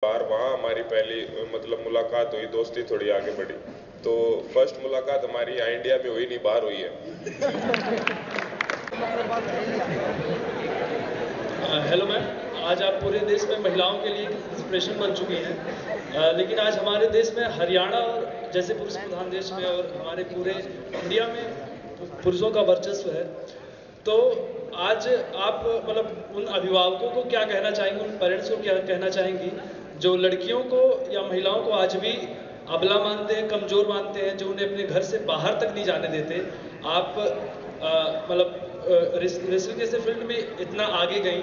बार वहाँ हमारी पहली मतलब मुलाकात हुई, दोस्ती थोड़ी आगे बढ़ी। तो फर्स्ट मुलाकात हमारी यहाँ इंडिया में हुई नहीं, बाहर हुई है। हेलो मैम, आज आप पूरे देश में महिलाओं के लिए इंस्पिरेशन बन चुकी हैं, लेकिन आज हमारे देश में हरियाणा और जैसे पुरुष प्रधान देश में और हमारे पूरे इंडिया में पुरुषों का वर्चस्व है। तो आज आप मतलब उन अभिभावकों को क्या कहना चाहेंगे, उन पेरेंट्स को क्या कहना चाहेंगी जो लड़कियों को या महिलाओं को आज भी अबला मानते हैं, कमज़ोर मानते हैं, जो उन्हें अपने घर से बाहर तक नहीं जाने देते। आप मतलब रेसलिंग जैसे फील्ड में इतना आगे गई,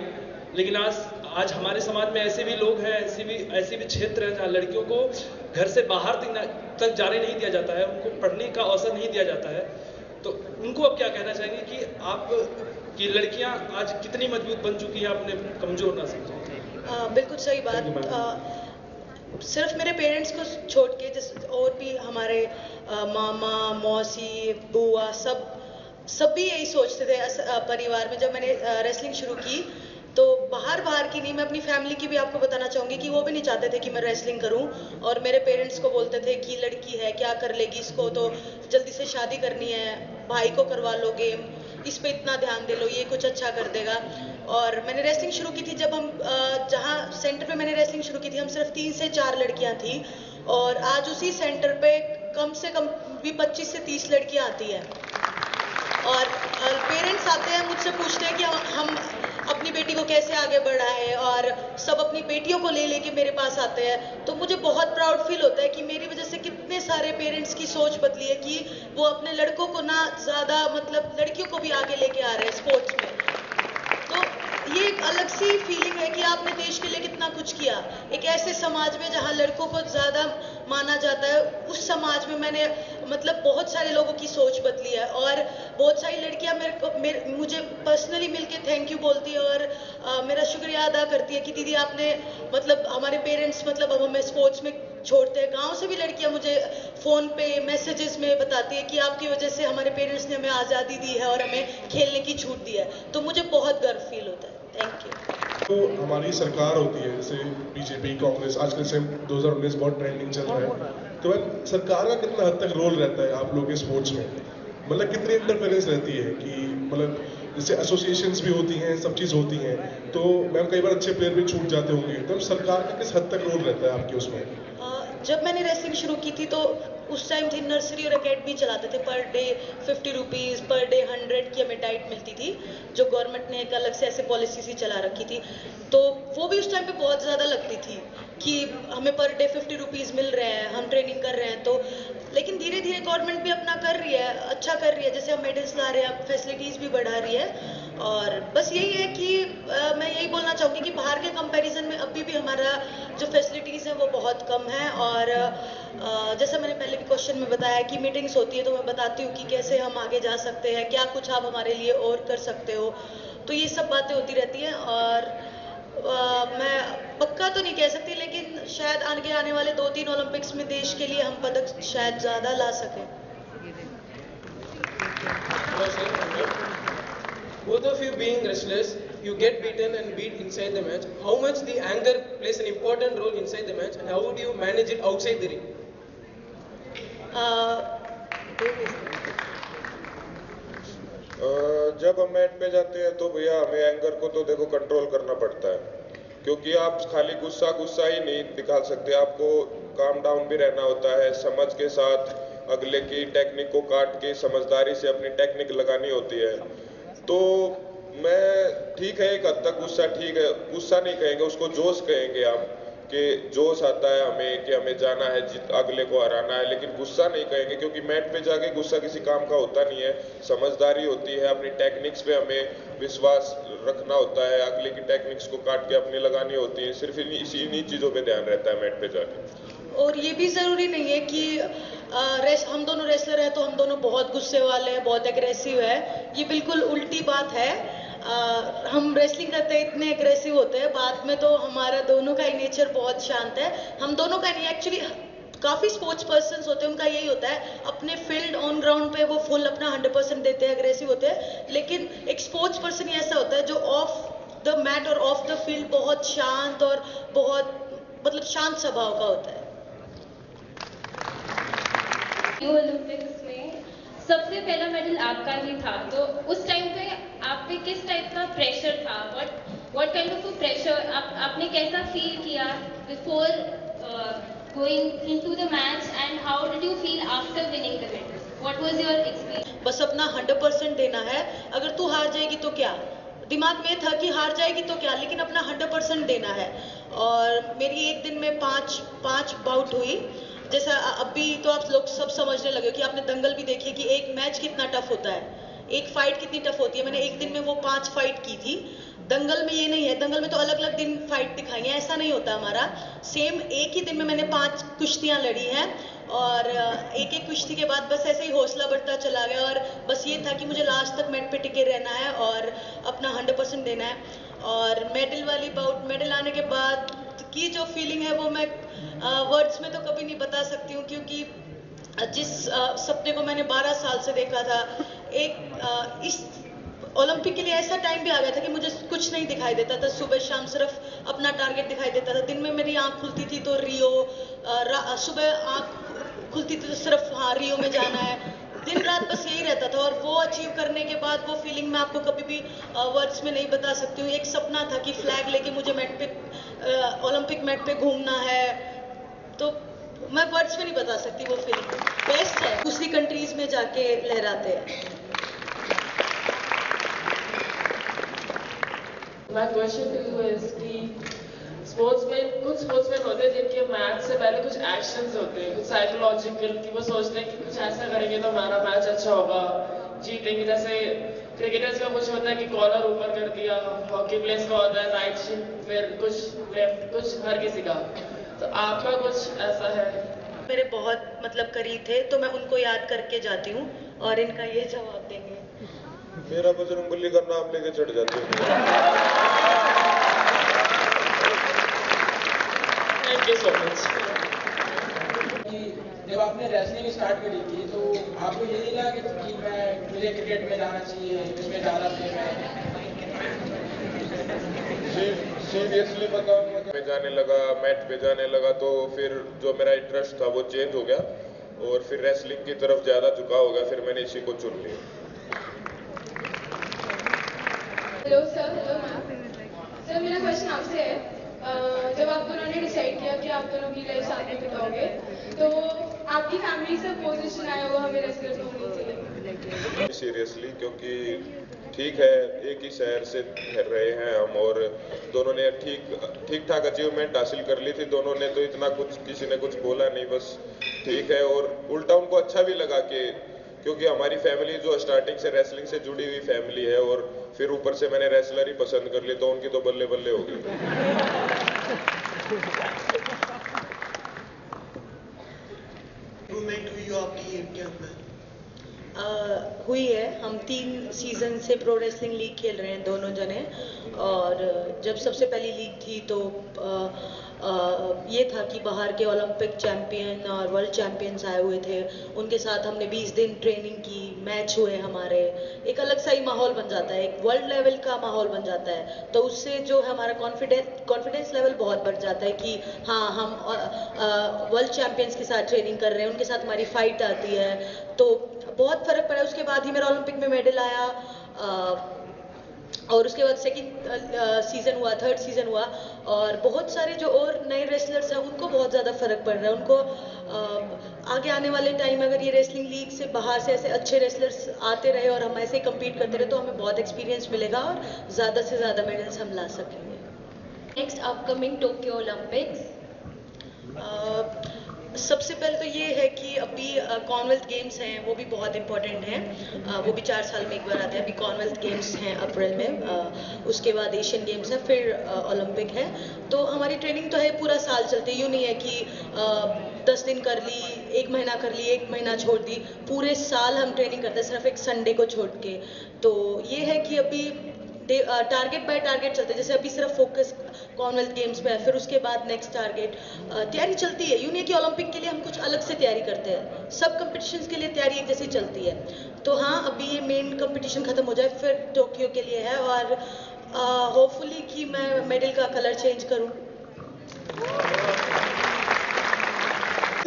लेकिन आज हमारे समाज में ऐसे भी लोग हैं, ऐसे भी क्षेत्र हैं जहाँ लड़कियों को घर से बाहर तक जाने नहीं दिया जाता है, उनको पढ़ने का अवसर नहीं दिया जाता है। तो उनको अब क्या कहना चाहेंगे कि आप कि लड़कियां आज कितनी मजबूत बन चुकी हैं, अपने कमजोर ना समझें। बिल्कुल सही बात। सिर्फ मेरे पेरेंट्स को छोड़ के जैसे और भी हमारे मामा, मौसी, बुआ सब भी यही सोचते थे परिवार में। जब मैंने रेसलिंग शुरू की तो बाहर की नहीं, मैं अपनी फैमिली की भी आपको बताना चाहूँगी कि वो भी नहीं चाहते थे कि मैं रेसलिंग करूँ। और मेरे पेरेंट्स को बोलते थे कि लड़की है, क्या कर लेगी, इसको तो जल्दी से शादी करनी है, भाई को करवा लो गेम, इस पे इतना ध्यान दे लो, ये कुछ अच्छा कर देगा। और मैंने रेसलिंग शुरू की थी जब हम जहाँ सेंटर पे मैंने रेसलिंग शुरू की थी, हम सिर्फ 3 से 4 लड़कियाँ थी, और आज उसी सेंटर पे कम से कम भी 25 से 30 लड़कियाँ आती हैं। और पेरेंट्स आते हैं मुझसे पूछते हैं कि हम अपनी बेटी को कैसे आगे बढ़ाएं, और सब अपनी बेटियों को लेके मेरे पास आते हैं। तो मुझे बहुत प्राउड फील होता है कि मेरी वजह से कितने सारे पेरेंट्स की सोच बदली है कि वो अपने लड़कों को ना ज़्यादा मतलब लड़कियों को भी आगे लेके आ रहे हैं स्पोर्ट्स में। तो ये एक अलग सी फीलिंग है कि आपने देश के लिए कितना कुछ किया। एक ऐसे समाज में जहाँ लड़कों को ज़्यादा माना जाता है, उस समाज में मैंने मतलब बहुत सारे लोगों की सोच बदली है। और बहुत सारी लड़कियां मुझे पर्सनली मिलके थैंक यू बोलती है और मेरा शुक्रिया अदा करती है कि दीदी आपने मतलब हमारे पेरेंट्स मतलब अब हमें स्पोर्ट्स में छोड़ते हैं। गांव से भी लड़कियां मुझे फ़ोन पे मैसेजेस में बताती है कि आपकी वजह से हमारे पेरेंट्स ने हमें आज़ादी दी है और हमें खेलने की छूट दी है। तो मुझे बहुत गर्व फील होता है। Thank you. तो हमारी सरकार होती है जैसे बीजेपी, कांग्रेस, आजकल से 2019 बहुत ट्रेंडिंग चल रहा है। तो सरकार का कितना हद तक रोल रहता है आप लोगों के स्पोर्ट्स में? मतलब कितनी इंटरफेरेंस रहती है कि मतलब जैसे एसोसिएशंस भी होती हैं, सब चीज़ होती हैं, तो मैम कई बार अच्छे प्लेयर भी छूट जाते होंगे, तो सरकार का किस हद तक रोल रहता है आपके उसमें? जब मैंने रेसलिंग शुरू की थी तो उस टाइम थी नर्सरी और अकेडमी चलाते थे, per day 50 rupees, per day 100 की हमें डाइट मिलती थी, जो गवर्नमेंट ने एक अलग से ऐसे पॉलिसी सी चला रखी थी। तो वो भी उस टाइम पे बहुत ज़्यादा लगती थी कि हमें पर डे 50 रुपीज़ मिल रहे हैं, हम ट्रेनिंग कर रहे हैं। तो लेकिन धीरे धीरे गवर्नमेंट भी अपना कर रही है, अच्छा कर रही है, जैसे हम मेडल्स ला रहे हैं, फैसिलिटीज़ भी बढ़ा रही है। और बस यही है कि मैं यही बोलना चाहूँगी कि बाहर के कंपैरिजन में अभी भी हमारा जो फैसिलिटीज़ है वो बहुत कम है। और जैसा मैंने पहले भी क्वेश्चन में बताया कि मीटिंग्स होती है तो मैं बताती हूँ कि कैसे हम आगे जा सकते हैं, क्या कुछ आप हमारे लिए और कर सकते हो। तो ये सब बातें होती रहती हैं। और मैं पक्का तो नहीं कह सकती, लेकिन शायद आगे आने वाले 2-3 ओलंपिक्स में देश के लिए हम पदक शायद ज़्यादा ला सकें। Both of you being wrestlers, you get beaten and beat inside the match. How much the anger plays an important role inside the match, and how would you manage it outside the ring? जब हम mat पे जाते हैं तो भैया हमें anger को तो देखो कंट्रोल करना पड़ता है, क्योंकि आप खाली गुस्सा ही नहीं दिखा सकते, आपको काम डाउन भी रहना होता है, समझ के साथ अगले की टेक्निक को काट के समझदारी से अपनी टेक्निक लगानी होती है। तो मैं ठीक है, एक हद तक गुस्सा ठीक है, गुस्सा नहीं कहेंगे उसको, जोश कहेंगे आप, कि जोश आता है हमें कि हमें जाना है, अगले को हराना है, लेकिन गुस्सा नहीं कहेंगे, क्योंकि मैट पे जाके गुस्सा किसी काम का होता नहीं है। समझदारी होती है, अपनी टेक्निक्स पे हमें विश्वास रखना होता है, अगले की टेक्निक्स को काट के अपनी लगानी होती है, सिर्फ इन्हीं चीज़ों पे ध्यान रहता है मैट पे जाके। और ये भी ज़रूरी नहीं है कि हम दोनों रेसलर हैं तो हम दोनों बहुत गुस्से वाले हैं, बहुत एग्रेसिव है। ये बिल्कुल उल्टी बात है। हम रेसलिंग करते हैं इतने एग्रेसिव होते हैं, बाद में तो हमारा दोनों का ही नेचर बहुत शांत है। हम दोनों का नहीं, एक्चुअली काफ़ी स्पोर्ट्स पर्सन्स होते हैं, उनका यही होता है, अपने फील्ड ऑन ग्राउंड पे वो फुल अपना 100% देते हैं, एग्रेसिव होते हैं। लेकिन एक स्पोर्ट्स पर्सन ही ऐसा होता है जो ऑफ द मैट और ऑफ द फील्ड बहुत शांत और बहुत मतलब शांत स्वभाव का होता है। ओलंपिक्स में सबसे पहला मेडल आपका ही था, तो उस टाइम पे आप पे किस टाइप का प्रेशर था? व्हाट काइंड ऑफ प्रेशर आपने कैसा फील किया before going into the match, and how did you feel after winning the medal? What was your experience? बस अपना 100% देना है। अगर तू हार जाएगी तो क्या, दिमाग में था कि हार जाएगी तो क्या, लेकिन अपना 100% देना है। और मेरी एक दिन में पांच बाउट हुई। जैसा अभी तो आप लोग सब समझने लगे कि आपने दंगल भी देखी कि एक मैच कितना टफ होता है, एक फाइट कितनी टफ होती है। मैंने एक दिन में वो 5 फाइट की थी। दंगल में ये नहीं है, दंगल में तो अलग अलग दिन फाइट दिखाई है, ऐसा नहीं होता हमारा। सेम एक ही दिन में मैंने 5 कुश्तियां लड़ी हैं, और एक एक कुश्ती के बाद बस ऐसे ही हौसला बढ़ता चला गया, और बस ये था कि मुझे लास्ट तक मैट पे टिके रहना है और अपना 100% देना है। और मेडल वाली बाउट, मेडल आने के बाद की जो फीलिंग है वो मैं वर्ड्स में तो कभी नहीं बता सकती हूँ, क्योंकि जिस सपने को मैंने 12 साल से देखा था, इस ओलंपिक के लिए ऐसा टाइम भी आ गया था कि मुझे कुछ नहीं दिखाई देता था। सुबह शाम सिर्फ अपना टारगेट दिखाई देता था। दिन में मेरी आंख खुलती थी तो रियो, सुबह आंख खुलती थी तो सिर्फ हाँ रियो में जाना है। दिन रात बस यही रहता था, और वो अचीव करने के बाद वो फीलिंग मैं आपको कभी भी वर्ड्स में नहीं बता सकती हूँ। एक सपना था कि फ्लैग लेके मुझे मैट पे, ओलंपिक मैट पे घूमना है, तो मैं वर्ड्स में नहीं बता सकती। वो फीलिंग बेस्ट है, दूसरी कंट्रीज में जाके लहराते हैं। My question to you is कि कुछ स्पोर्ट्समैन होते हैं जिनके मैच से पहले कुछ एक्शंस होते हैं, कुछ साइकोलॉजिकल, कि वो सोचते हैं कि कुछ ऐसा करेंगे तो हमारा मैच अच्छा होगा, जीतेंगे। जैसे क्रिकेटर्स का कुछ होता है कि कॉलर ऊपर कर दिया, हॉकी प्लेयर्स का होता है राइट शिफ्ट, फिर कुछ लेफ्ट, कुछ हर किसी का। तो आपका कुछ ऐसा है? मेरे बहुत मतलब करीब थे, तो मैं उनको याद करके जाती हूँ और इनका ये जवाब देंगे। मेरा बजरंग बली का नाम लेके चढ़ जाते हैं। Thank you so much. जब आपने रेसलिंग स्टार्ट करी थी तो आपको ये नहीं लगा कि मुझे क्रिकेट में जाना चाहिए, इसमें ज़्यादा फेम है? सीरियसली बताऊँ, मैं जाने लगा, मैट पे जाने लगा, तो फिर जो मेरा इंटरेस्ट था वो चेंज हो गया, और फिर रेसलिंग की तरफ ज़्यादा झुकाव हो गया। फिर मैंने इसी को चुन लिया। Hello sir. Hello ma'am. Sir मेरा क्वेश्चन आपसे है, जब आप दोनों ने डिसाइड किया कि आप दोनों की लाइफ साथ में बिताओगे, तो आपकी फैमिली से पोजीशन आया होगा हमें रेसलर होनी चाहिए? सीरियसली, क्योंकि ठीक है, एक ही शहर से रहे हैं हम, और दोनों ने ठीक ठाक अचीवमेंट हासिल कर ली थी। दोनों ने तो इतना कुछ किसी ने कुछ बोला नहीं, बस ठीक है। और उल्टा उनको अच्छा भी लगा कि, क्योंकि हमारी फैमिली जो स्टार्टिंग से रेसलिंग से जुड़ी हुई फैमिली है, और फिर ऊपर से मैंने रेसलर ही पसंद कर ली, तो उनकी तो बल्ले बल्ले हो गई। हुई हो आपकी इंडिया में? हुई है। हम 3 सीजन से प्रो रेसलिंग लीग खेल रहे हैं दोनों जने, और जब सबसे पहली लीग थी तो ये था कि बाहर के ओलंपिक चैंपियन और वर्ल्ड चैंपियंस आए हुए थे, उनके साथ हमने 20 दिन ट्रेनिंग की, मैच हुए हमारे, एक अलग सा ही माहौल बन जाता है, एक वर्ल्ड लेवल का माहौल बन जाता है। तो उससे जो है हमारा कॉन्फिडेंस लेवल बहुत बढ़ जाता है कि हाँ हम वर्ल्ड चैंपियंस के साथ ट्रेनिंग कर रहे हैं, उनके साथ हमारी फाइट आती है, तो बहुत फर्क पड़ा। उसके बाद ही मेरा ओलंपिक में मेडल आया, और उसके बाद सेकंड सीजन हुआ, थर्ड सीजन हुआ, और बहुत सारे जो और नए रेसलर्स हैं उनको बहुत ज़्यादा फर्क पड़ रहा है। उनको आगे आने वाले टाइम अगर ये रेसलिंग लीग से बाहर से ऐसे अच्छे रेसलर्स आते रहे और हम ऐसे ही कम्पीट करते रहे, तो हमें बहुत एक्सपीरियंस मिलेगा और ज़्यादा से ज़्यादा मेडल्स हम ला सकेंगे। नेक्स्ट अपकमिंग टोक्यो ओलंपिक्स, सबसे पहले तो ये है कि अभी कॉमनवेल्थ गेम्स हैं, वो भी बहुत इंपॉर्टेंट हैं, वो भी 4 साल में एक बार आते हैं। अभी कॉमनवेल्थ गेम्स हैं अप्रैल में, उसके बाद एशियन गेम्स हैं, फिर ओलंपिक है। तो हमारी ट्रेनिंग तो है पूरा साल चलती, यूँ नहीं है कि 10 दिन कर ली, 1 महीना कर ली, 1 महीना छोड़ दी, पूरे साल हम ट्रेनिंग करते हैं, सिर्फ एक संडे को छोड़ के। तो ये है कि अभी टारगेट बाय टारगेट चलते हैं, जैसे अभी सिर्फ फोकस कॉमनवेल्थ गेम्स पे है, फिर उसके बाद नेक्स्ट टारगेट, तैयारी चलती है। यूँ नहीं है कि ओलंपिक के लिए हम कुछ अलग से तैयारी करते हैं, सब कंपटीशंस के लिए तैयारी एक जैसी चलती है। तो हाँ, अभी ये मेन कंपटीशन खत्म हो जाए, फिर टोक्यो के लिए है, और होपफुली कि मैं मेडल का कलर चेंज करूँ।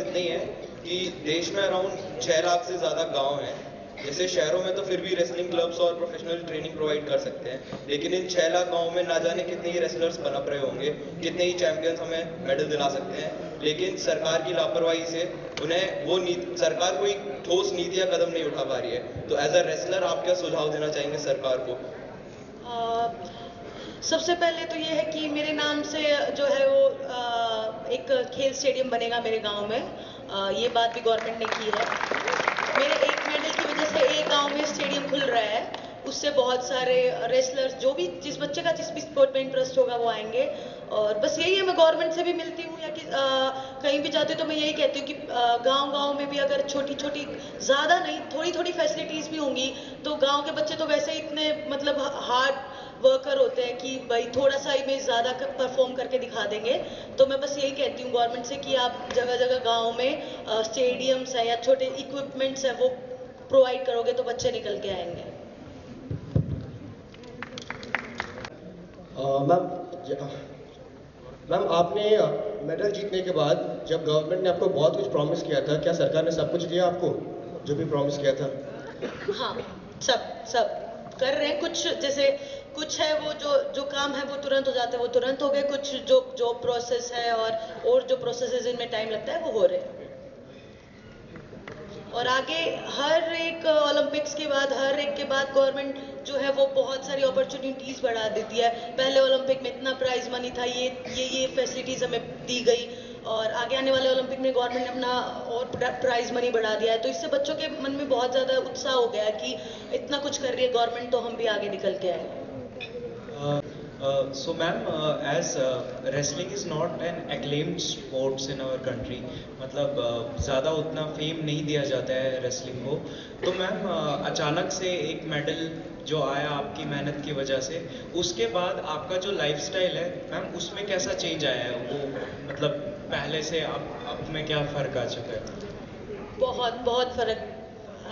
इतना ही है कि देश में अराउंड 6 लाख से ज़्यादा गांव हैं। जैसे शहरों में तो फिर भी रेसलिंग क्लब्स और प्रोफेशनल ट्रेनिंग प्रोवाइड कर सकते हैं, लेकिन इन 6 लाख गाँव में ना जाने कितने ही रेसलर्स पनप रहे होंगे, कितने ही चैंपियंस हमें मेडल दिला सकते हैं, लेकिन सरकार की लापरवाही से उन्हें वो सरकार कोई ठोस नीति या कदम नहीं उठा पा रही है। तो एज अ रेसलर आप क्या सुझाव देना चाहेंगे सरकार को? सबसे पहले तो ये है कि मेरे नाम से जो है वो एक खेल स्टेडियम बनेगा मेरे गांव में। ये बात भी गवर्नमेंट ने की है। मेरे एक मेडल की वजह से एक गांव में स्टेडियम खुल रहा है, उससे बहुत सारे रेसलर्स जो भी जिस बच्चे का जिस भी स्पोर्ट में इंटरेस्ट होगा वो आएंगे। और बस यही है, मैं गवर्नमेंट से भी मिलती हूँ या कि कहीं भी जाती हूँ तो मैं यही कहती हूँ कि गांव-गांव में भी अगर छोटी-छोटी, ज़्यादा नहीं, थोड़ी-थोड़ी फैसिलिटीज़ भी होंगी तो गांव के बच्चे तो वैसे ही इतने मतलब हार्ड वर्कर होते हैं कि भाई थोड़ा सा ही में ज़्यादा परफॉर्म करके दिखा देंगे। तो मैं बस यही कहती हूँ गवर्नमेंट से कि आप जगह-जगह गाँव में स्टेडियम्स है या छोटे इक्विपमेंट्स है वो प्रोवाइड करोगे तो बच्चे निकल के आएंगे। मैम आपने मेडल जीतने के बाद जब गवर्नमेंट ने आपको बहुत कुछ प्रॉमिस किया था, क्या सरकार ने सब कुछ दिया आपको जो भी प्रॉमिस किया था? हाँ, सब कर रहे हैं। कुछ जैसे कुछ है वो जो काम है वो तुरंत हो जाते हैं, वो तुरंत हो गए। कुछ जो प्रोसेस है और जो प्रोसेस इनमें टाइम लगता है वो हो रहे हैं। और आगे हर एक ओलंपिक्स के बाद हर एक के बाद गवर्नमेंट जो है वो बहुत सारी अपॉर्चुनिटीज़ बढ़ा देती है। पहले ओलंपिक में इतना प्राइज मनी था, ये फैसिलिटीज़ हमें दी गई और आगे आने वाले ओलंपिक में गवर्नमेंट ने अपना और प्राइज मनी बढ़ा दिया है। तो इससे बच्चों के मन में बहुत ज़्यादा उत्साह हो गया कि इतना कुछ कर रही है गवर्नमेंट तो हम भी आगे निकल के आए। So ma'am, as wrestling is not an acclaimed sports in our country, मतलब ज़्यादा उतना फेम नहीं दिया जाता है रेसलिंग को, तो मैम अचानक से एक मेडल जो आया आपकी मेहनत की वजह से, उसके बाद आपका जो लाइफस्टाइल है मैम उसमें कैसा चेंज आया है? वो मतलब पहले से अब में क्या फ़र्क आ चुका है? बहुत फ़र्क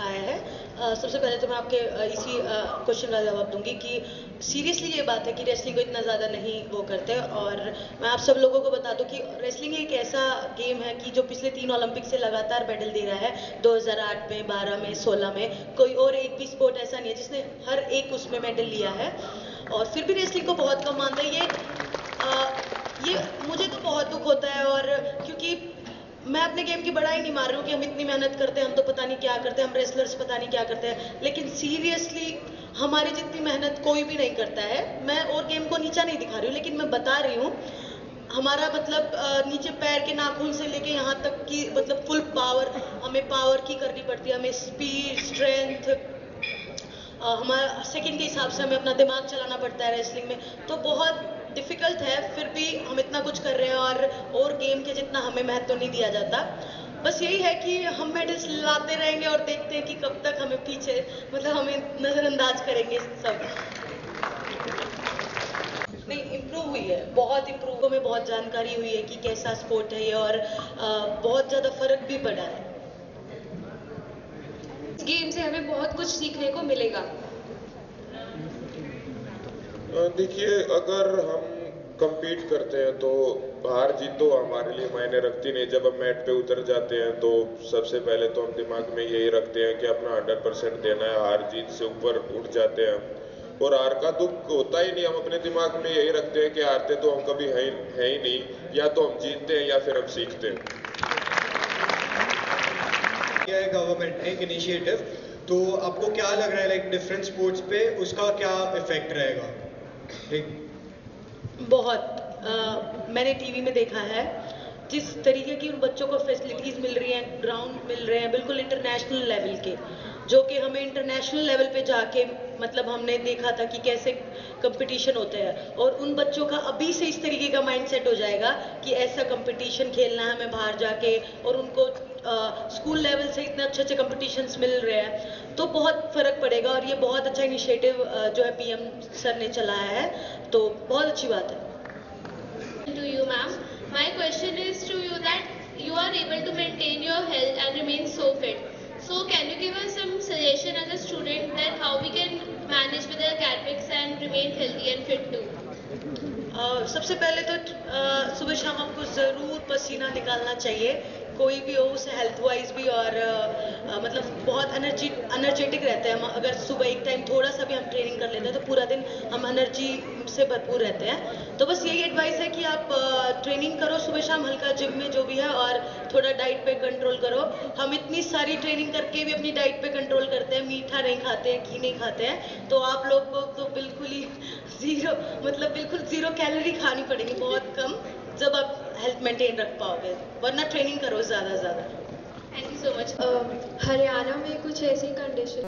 आया है। सबसे पहले तो मैं आपके इसी क्वेश्चन का जवाब दूंगी कि सीरियसली ये बात है कि रेसलिंग को इतना ज़्यादा नहीं वो करते। और मैं आप सब लोगों को बता दूं कि रेसलिंग एक ऐसा गेम है कि जो पिछले 3 ओलंपिक से लगातार मेडल दे रहा है, 2008 में, 12 में, 16 में। कोई और एक भी स्पोर्ट ऐसा नहीं है जिसने हर एक उसमें मेडल लिया है। और फिर भी रेसलिंग को बहुत कम मानता है। ये मुझे तो बहुत दुख होता है। और क्योंकि मैं अपने गेम की बड़ाई नहीं मार रही हूँ कि हम इतनी मेहनत करते हैं, हम तो पता नहीं क्या करते हैं, हम रेसलर्स पता नहीं क्या करते हैं, लेकिन सीरियसली हमारी जितनी मेहनत कोई भी नहीं करता है। मैं और गेम को नीचा नहीं दिखा रही हूँ, लेकिन मैं बता रही हूँ हमारा मतलब नीचे पैर के नाखून से लेके यहाँ तक की मतलब फुल पावर, हमें पावर की करनी पड़ती है, हमें स्पीड, स्ट्रेंथ, हमारा सेकंड के हिसाब से हमें अपना दिमाग चलाना पड़ता है रेसलिंग में। तो बहुत डिफ़िकल्ट है, फिर भी हम इतना कुछ कर रहे हैं और गेम के जितना हमें महत्व नहीं दिया जाता। बस यही है कि हम मेडल्स लाते रहेंगे और देखते हैं कि कब तक हमें पीछे मतलब हमें नज़रअंदाज करेंगे सब। नहीं, इम्प्रूव हुई है, बहुत इम्प्रूव में बहुत जानकारी हुई है कि कैसा स्पोर्ट है ये और बहुत ज़्यादा फर्क भी पड़ा है। इस गेम से हमें बहुत कुछ सीखने को मिलेगा। देखिए, अगर हम compete करते हैं तो हार जीत तो हमारे लिए मायने रखती नहीं। जब हम मैट पे उतर जाते हैं तो सबसे पहले तो हम दिमाग में यही रखते हैं कि अपना 100% देना है। हार जीत से ऊपर उठ जाते हैं और हार का दुख होता ही नहीं। हम अपने दिमाग में यही रखते हैं कि हारते तो हम कभी है ही नहीं, या तो हम जीतते हैं या फिर हम सीखते हैं। क्या है गवर्नमेंट ने एक इनिशिएटिव, तो आपको क्या लग रहा है लाइक डिफरेंट स्पोर्ट्स पे उसका क्या इफेक्ट रहेगा? मैंने टीवी में देखा है जिस तरीके की उन बच्चों को फैसिलिटीज़ मिल रही हैं, ग्राउंड मिल रहे हैं बिल्कुल इंटरनेशनल लेवल के, जो कि हमें इंटरनेशनल लेवल पे जाके मतलब हमने देखा था कि कैसे कंपटीशन होते हैं। और उन बच्चों का अभी से इस तरीके का माइंडसेट हो जाएगा कि ऐसा कंपटीशन खेलना है हमें बाहर जाके, और उनको स्कूल लेवल से इतने अच्छे कंपटीशंस मिल रहे हैं, तो बहुत फ़र्क पड़ेगा। और ये बहुत अच्छा इनिशिएटिव जो है पीएम सर ने चलाया है, तो बहुत अच्छी बात है। To you, ma'am. My question is to you that you are able to maintain your health and remain so fit. So can you give us some suggestion as a student that how we can manage with the academics and remain healthy and fit too? सबसे पहले तो सुबह शाम आपको ज़रूर पसीना निकालना चाहिए, कोई भी हो उसे हेल्थ वाइज भी और मतलब बहुत एनर्जेटिक रहते हैं हम। अगर सुबह एक टाइम थोड़ा सा भी हम ट्रेनिंग कर लेते हैं तो पूरा दिन हम एनर्जी से भरपूर रहते हैं। तो बस यही एडवाइस है कि आप ट्रेनिंग करो सुबह शाम हल्का जिम में जो भी है, और थोड़ा डाइट पे कंट्रोल करो। हम इतनी सारी ट्रेनिंग करके भी अपनी डाइट पे कंट्रोल करते हैं, मीठा नहीं खाते हैं, घी नहीं खाते हैं, तो आप लोग को तो बिल्कुल ही बिल्कुल जीरो कैलोरी खानी पड़ेगी, बहुत कम, जब आप हेल्थ मेंटेन रख पाओगे, वरना ट्रेनिंग करो ज़्यादा से ज़्यादा। Thank you so much. Haryana में कुछ ऐसी कंडीशन